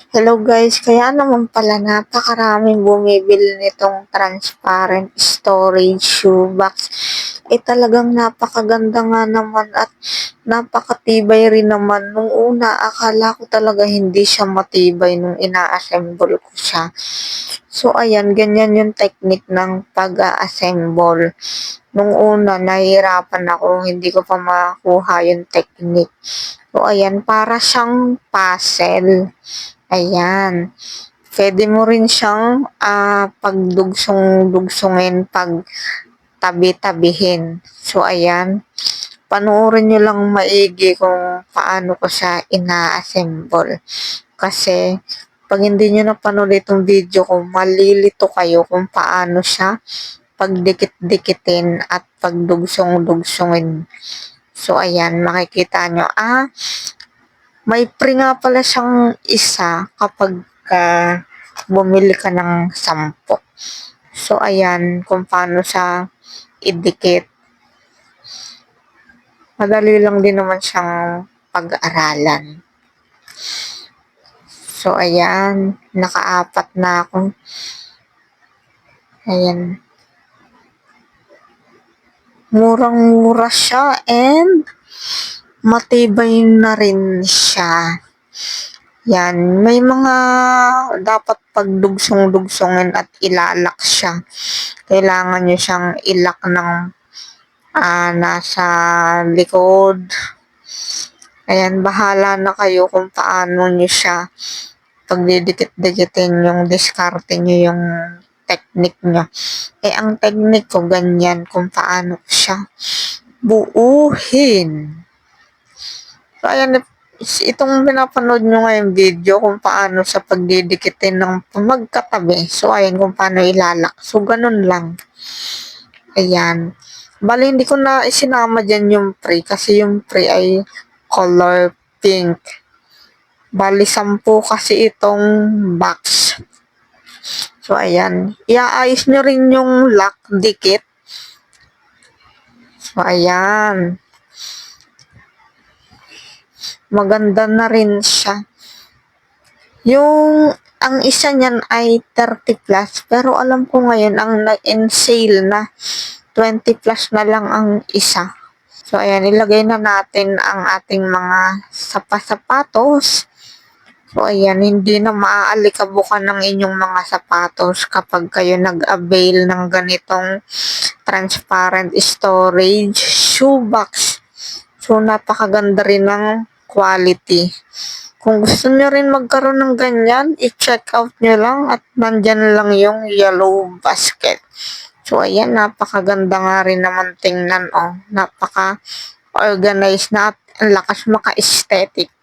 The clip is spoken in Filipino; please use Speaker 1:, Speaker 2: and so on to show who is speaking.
Speaker 1: Hello guys, kaya naman pala napakaraming bumibili nitong transparent storage shoebox. Talagang napakaganda nga naman at napakatibay rin naman. Nung una, akala ko talaga hindi siya matibay nung ina-assemble ko siya. So ayan, ganyan yung technique ng pag-assemble. Nung una, nahihirapan ako, hindi ko pa makuha yung technique. So ayan, para siyang puzzle. Ayan. Puwede mo rin siyang, pagdugsong-dugsongin, pagtabi-tabihin. So, ayan. Panoorin niyo lang maigi kung paano ko siya ina-assemble. Kasi 'pag hindi niyo napanood itong video ko, malilito kayo kung paano siya pagdikit-dikitin at pagdugsong-dugsongin. So, ayan makikita niyo, may free nga pala siyang isa kapagka bumili ka ng 10. So, ayan kung paano siya idikit. Madali lang din naman siyang pag-aralan. So, ayan, naka-4 na ako. Ayan. Murang-mura siya and matibay na rin siya. Yan, may mga dapat pagdugsong-dugsongin at ilalak siya. Kailangan nyo siyang ilak ng nasa likod. Ayan, bahala na kayo kung paano nyo siya pagdidikit-dikitin yung diskarte nyo yung technique nyo. Ang technique ko ganyan kung paano siya buuhin. So, ayan, itong pinapanood nyo ngayong video kung paano sa pagdidikitin ng magkatabi. So, ayan kung paano ilalak. So, ganun lang. Ayan. Bali, hindi ko na isinama dyan yung pre kasi yung pre ay color pink. Bali, 10 kasi itong box. So, ayan. Iaayos nyo rin yung lock dikit. So, ayan. Maganda na rin siya. Ang isa niyan ay 30 plus, pero alam ko ngayon ang nag-in sale na 20 plus na lang ang isa. So, ayan, ilagay na natin ang ating mga sapatos. So, ayan, hindi na maaalikabukan ng inyong mga sapatos kapag kayo nag-avail ng ganitong transparent storage shoebox. So, napakaganda rin ng quality. Kung gusto nyo rin magkaroon ng ganyan, i-check out nyo lang at nandyan lang yung yellow basket. So, ayan, napakaganda nga rin naman tingnan, oh. Napaka-organized na at ang lakas maka-aesthetic.